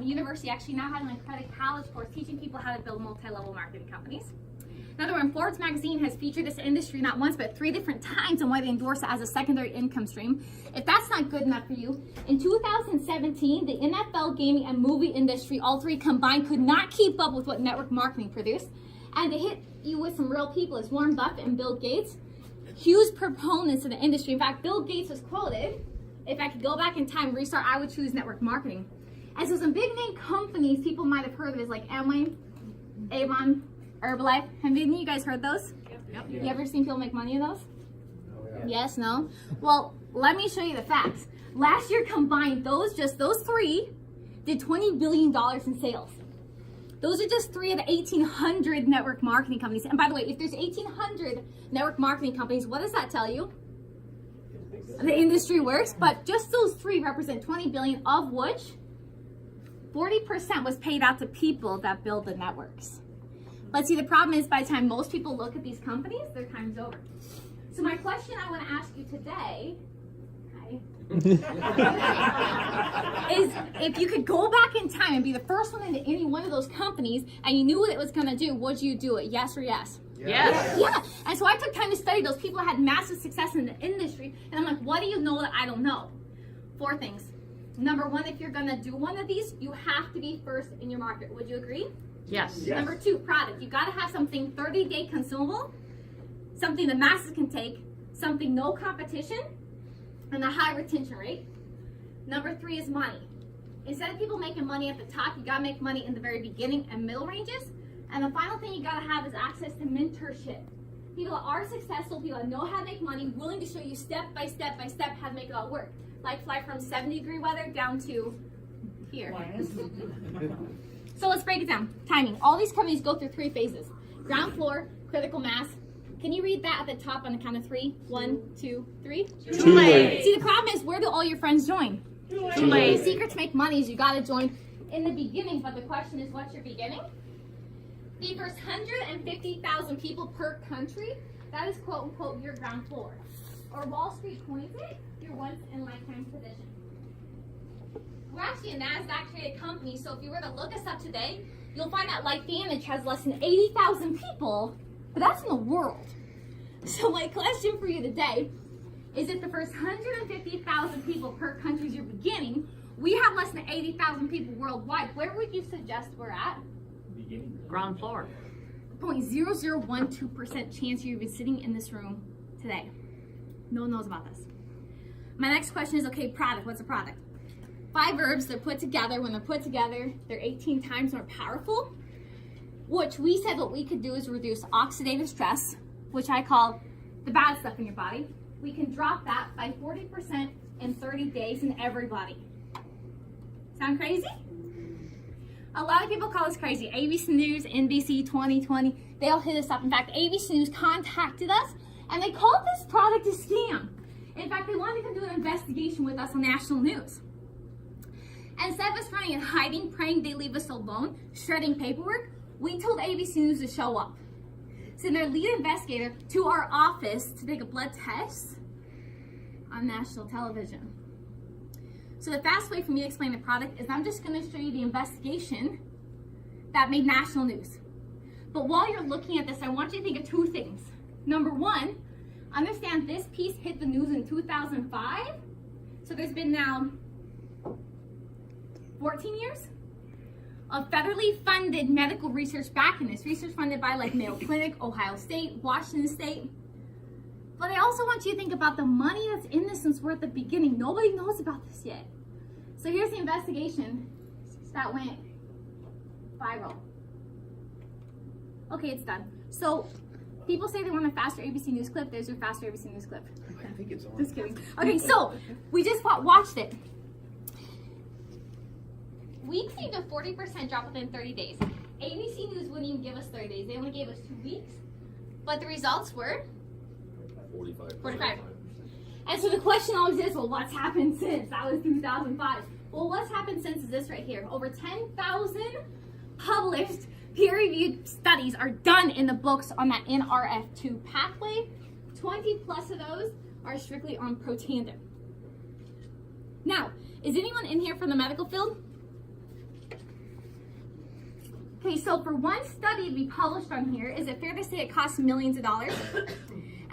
the university actually now has an accredited college course teaching people how to build multi-level marketing companies. Another one, Forbes magazine has featured this industry not once but 3 different times on why they endorse it as a secondary income stream. If that's not good enough for you, in 2017, the NFL, gaming, and movie industry, all 3 combined, could not keep up with what network marketing produced. And to hit you with some real people is Warren Buffett and Bill Gates, huge proponents of the industry. In fact, Bill Gates was quoted, "If I could go back in time and restart, I would choose network marketing." And so some big name companies people might have heard of is like Amway, Avon, Herbalife. Have any of you guys heard those? Yep. You ever seen people make money in those? Oh, yeah. Yes, no? Well, let me show you the facts. Last year combined, those 3 did $20 billion in sales. Those are just 3 of the 1,800 network marketing companies. And by the way, if there's 1,800 network marketing companies, what does that tell you? The industry works, but just those 3 represent 20 billion, of which 40% was paid out to people that build the networks. But see, the problem is by the time most people look at these companies, their time's over. So my question I want to ask you today, is if you could go back in time and be the first one into any one of those companies and you knew what it was going to do, would you do it? Yes or yes? Yes. Yeah. And so I took time to study those people that had massive success in the industry. And I'm like, what do you know that I don't know? 4 things. Number 1, if you're going to do one of these, you have to be first in your market. Would you agree? Yes. Yes. Number 2, product. You got to have something 30-day consumable, something the masses can take, something no competition, and a high retention rate. Number 3 is money. Instead of people making money at the top, you got to make money in the very beginning and middle ranges. And the final thing you got to have is access to mentorship. People that are successful, people that know how to make money, willing to show you step by step by step how to make it all work. Like fly from 70-degree weather down to here. So let's break it down. Timing. All these companies go through 3 phases. Ground floor, critical mass. Can you read that at the top on the count of 3? 1, 2, 3. Too late. See, the problem is, where do all your friends join? Too late. The secret to make money is you got to join in the beginning, but the question is, what's your beginning? The first 150,000 people per country, that is quote unquote your ground floor. Or Wall Street coins it, your once in a lifetime position. We're actually a NASDAQ traded company, so if you were to look us up today, you'll find that LifeVantage has less than 80,000 people, but that's in the world. So my question for you today is, if the first 150,000 people per country is your beginning, we have less than 80,000 people worldwide. Where would you suggest we're at? Ground floor. 0.0012% chance you're even sitting in this room today. No one knows about this. My next question is, okay, product. What's a product? 5 verbs, they're put together. When they're put together, they're 18 times more powerful, which we said what we could do is reduce oxidative stress, which I call the bad stuff in your body. We can drop that by 40% in 30 days in everybody. Sound crazy? A lot of people call us crazy. ABC News, NBC, 2020, they all hit us up. In fact, ABC News contacted us and they called this product a scam. In fact, they wanted to come do an investigation with us on national news. And instead of us running and hiding, praying they leave us alone, shredding paperwork, we told ABC News to show up. Send their lead investigator to our office to take a blood test on national television. So the fast way for me to explain the product is I'm just going to show you the investigation that made national news. But while you're looking at this, I want you to think of 2 things. Number 1, understand this piece hit the news in 2005. So there's been now 14 years of federally funded medical research backing this. Research funded by like Mayo Clinic, Ohio State, Washington State. But I also want you to think about the money that's in this since we're at the beginning. Nobody knows about this yet. So here's the investigation that went viral. Okay, it's done. So people say they want a faster ABC News clip. There's your faster ABC News clip. I think it's on. Just kidding. Okay, so we just watched it. We claimed a 40% drop within 30 days. ABC News wouldn't even give us 30 days. They only gave us 2 weeks. But the results were 45. And so the question always is, well, what's happened since? That was 2005. Well, what's happened since is this right here. Over 10,000 published peer-reviewed studies are done in the books on that NRF2 pathway. 20 plus of those are strictly on Protandim. Now, is anyone in here from the medical field? Okay, so for one study to be published on here, is it fair to say it costs millions of dollars?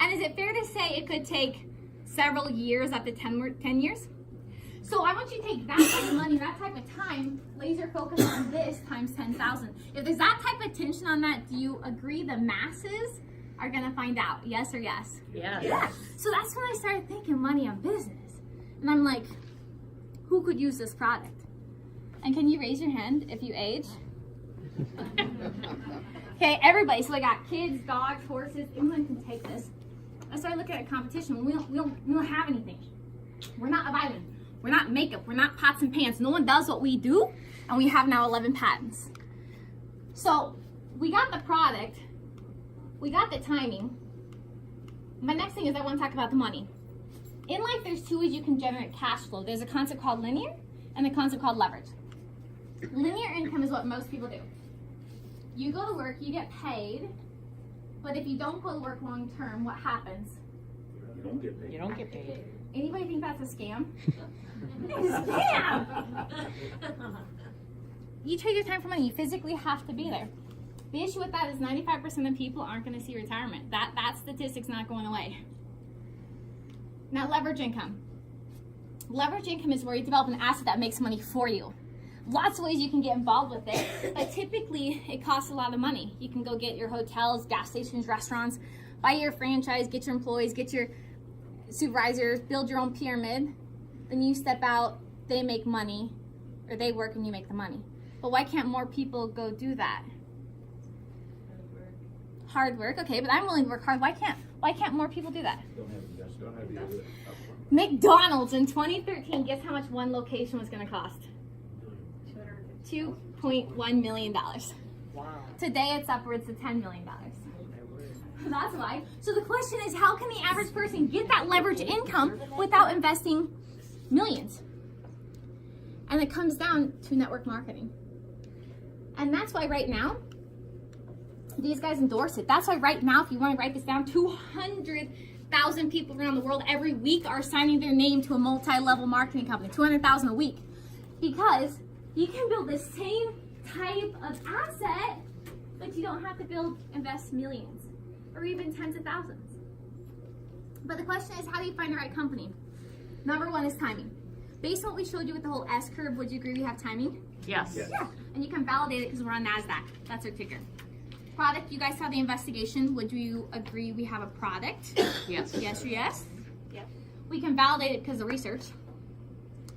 And is it fair to say it could take several years, up to 10 years? So I want you to take that type of money, that type of time, laser focus on this times 10,000. If there's that type of attention on that, do you agree the masses are gonna find out? Yes or yes? Yes. Yeah. So that's when I started thinking money on business. And I'm like, who could use this product? And can you raise your hand if you age? Okay, everybody. So I got kids, dogs, horses. Anyone can take this. I started looking at competition. We don't have anything. We're not a vitamin. We're not makeup. We're not pots and pans. No one does what we do, and we have now 11 patents. So we got the product. We got the timing. My next thing is I want to talk about the money. In life, there's two ways you can generate cash flow. There's a concept called linear and a concept called leverage. Linear income is what most people do. You go to work, you get paid, but if you don't go to work long term, what happens? You don't get paid. You don't get paid. Anybody think that's a scam? It's a scam! You trade your time for money. You physically have to be there. The issue with that is 95% of people aren't going to see retirement. That statistic's not going away. Now, leverage income. Leverage income is where you develop an asset that makes money for you. Lots of ways you can get involved with it, but typically it costs a lot of money. You can go get your hotels, gas stations, restaurants, buy your franchise, get your employees, get your supervisors, build your own pyramid. Then you step out, they make money, or they work and you make the money. But why can't more people go do that? Hard work, okay, but I'm willing to work hard. Why can't more people do that? Don't have investment. Don't have the other upfront. McDonald's in 2013, guess how much one location was going to cost? $2.1 million. Wow. Today it's upwards of $10 million. That's why. So the question is, how can the average person get that leverage income without investing millions? And it comes down to network marketing. And that's why right now, these guys endorse it. That's why right now, if you want to write this down, 200,000 people around the world every week are signing their name to a multi-level marketing company, 200,000 a week. Because you can build the same type of asset, but you don't have to invest millions or even tens of thousands. But the question is, how do you find the right company? Number one is timing. Based on what we showed you with the whole S curve, would you agree we have timing? Yes. Yes. Yeah. And you can validate it because we're on NASDAQ. That's our ticker. Product, you guys saw the investigation. Would you agree we have a product? Yes. Yes or yes? Yep. We can validate it because of research.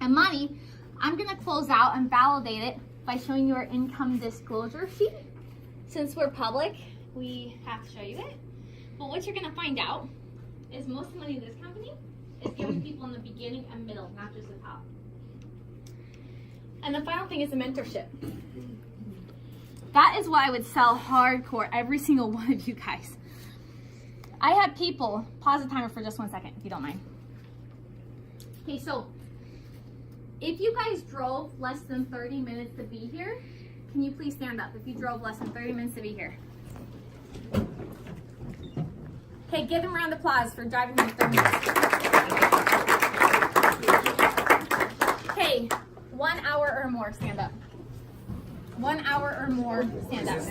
And money, I'm going to close out and validate it by showing you our income disclosure sheet. Since we're public, we have to show you it. But what you're going to find out is most of the money in this company is given to people in the beginning and middle, not just the top. And the final thing is the mentorship. That is why I would sell hardcore every single one of you guys. I have people, pause the timer for just 1 second, if you don't mind. Okay, so if you guys drove less than 30 minutes to be here, can you please stand up if you drove less than 30 minutes to be here? Okay, give them a round of applause for driving here 30 minutes. Okay, 1 hour or more, stand up. 1 hour or more, stand up.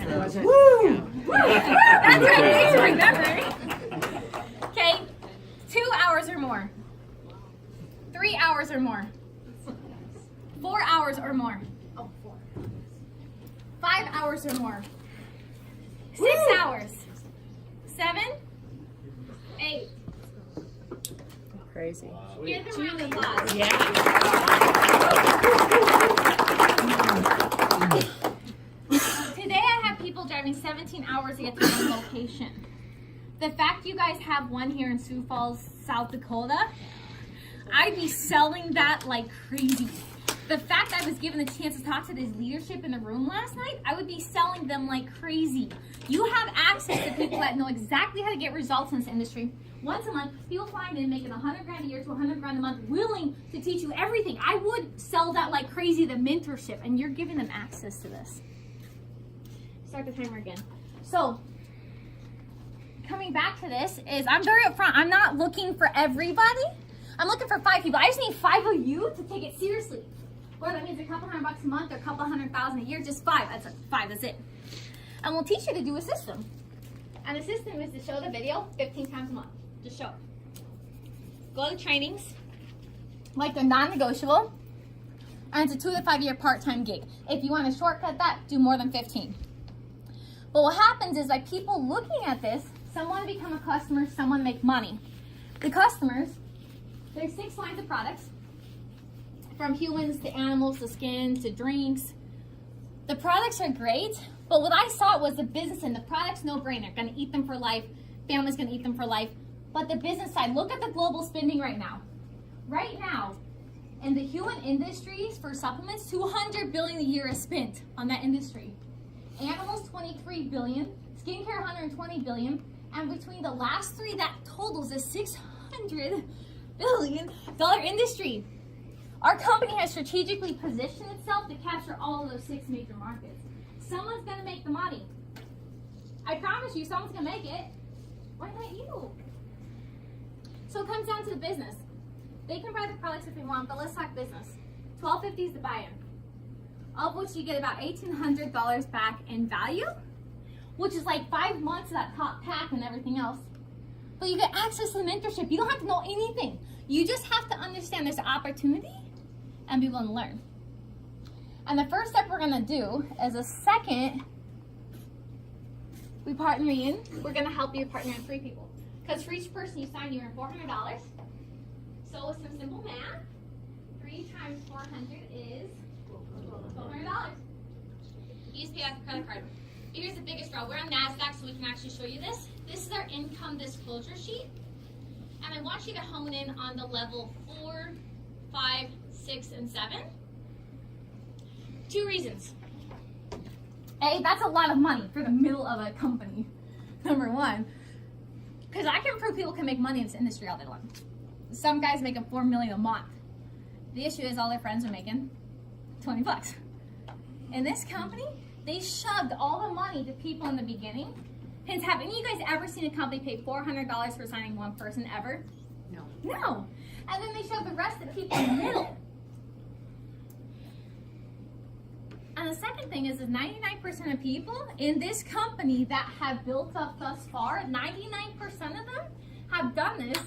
Woo! That's right, thanks for remembering. Okay, 2 hours or more. 3 hours or more. 4 hours or more. 5 hours or more. 6 hours. 7, 8. Crazy. Give them a round of applause. Yeah. Today I have people driving 17 hours to get to one location. The fact you guys have one here in Sioux Falls, South Dakota, I'd be selling that like crazy. The fact I was given a chance to talk to this leadership in the room last night, I would be selling them like crazy. You have access to people that know exactly how to get results in this industry. Once a month, people flying in, making $100,000 a year to $100,000 a month, willing to teach you everything. I would sell that like crazy, the mentorship, and you're giving them access to this. Start the timer again. So, coming back to this is, I'm very upfront. I'm not looking for everybody. I'm looking for 5 people. I just need 5 of you to take it seriously. Whether that means a couple $100 a month or a couple $100,000 a year, just five. That's it. And we'll teach you to do a system. And the system is to show the video 15 times a month. Just show it. Go to trainings, like they're non-negotiable, and it's a 2 to 5 year part-time gig. If you want to shortcut that, do more than 15. But what happens is, like, people looking at this, some want to become a customer, some want to make money. The customers, there's 6 lines of products, from humans to animals to skins to drinks. The products are great, but what I saw was the business and the products, no brainer. Gonna eat them for life, family's gonna eat them for life. But the business side, look at the global spending right now. Right now, in the human industries for supplements, $200 billion a year is spent on that industry. Animals, $23 billion, skincare, $120 billion, and between the last 3, that totals a $600 billion industry. Our company has strategically positioned itself to capture all of those 6 major markets. Someone's gonna make the money. I promise you, someone's gonna make it. Why not you? So it comes down to the business. They can buy the products if they want, but let's talk business. $12.50 is the buy-in, of which you get about $1,800 back in value, which is like 5 months of that top pack and everything else. But you get access to the mentorship. You don't have to know anything. You just have to understand there's an opportunity and be willing to learn. And the first step we're gonna do is a second we partner in, we're gonna help you partner in 3 people. Because for each person you sign, you earn $400. So with some simple math, 3 times 400 is $1,200. You just pay off your credit card. Here's the biggest draw. We're on NASDAQ, so we can actually show you this. This is our income disclosure sheet. And I want you to hone in on the level 4, 5, 6, and 7. 2 reasons. A, that's a lot of money for the middle of a company. Number 1, because I can prove people can make money in this industry all day long. Some guys making $4 million a month. The issue is all their friends are making $20. In this company, they shoved all the money to people in the beginning. Hence, have any of you guys ever seen a company pay $400 for signing 1 person ever? No. No. And then they shove the rest of people in the middle. And the second thing is 99% of people in this company that have built up thus far, 99% of them have done this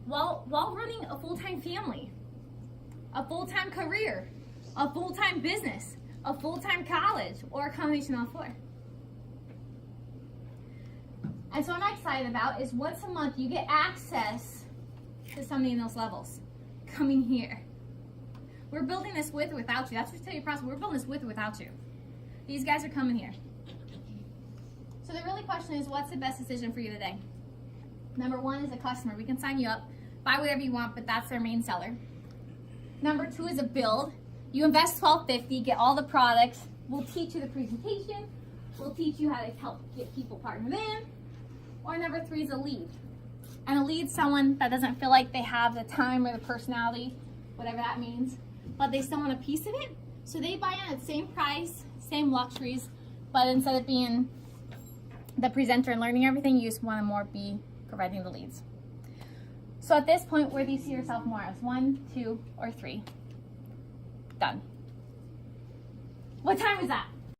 while running a full-time family, a full-time career, a full-time business, a full-time college, or a combination of all 4. And so what I'm excited about is once a month you get access to somebody in those levels coming here. We're building this with or without you. That's what I tell you, process. We're building this with or without you. These guys are coming here. So the really question is, what's the best decision for you today? Number 1 is a customer. We can sign you up, buy whatever you want, but that's their main seller. Number 2 is a build. You invest $12.50, get all the products. We'll teach you the presentation. We'll teach you how to help get people partnered in. Or number 3 is a lead. And a lead is someone that doesn't feel like they have the time or the personality, whatever that means, but they still want a piece of it. So they buy in at the same price, same luxuries, but instead of being the presenter and learning everything, you just want to more be providing the leads. So at this point, where do you see yourself more as? 1, 2, or 3? Done. What time is that?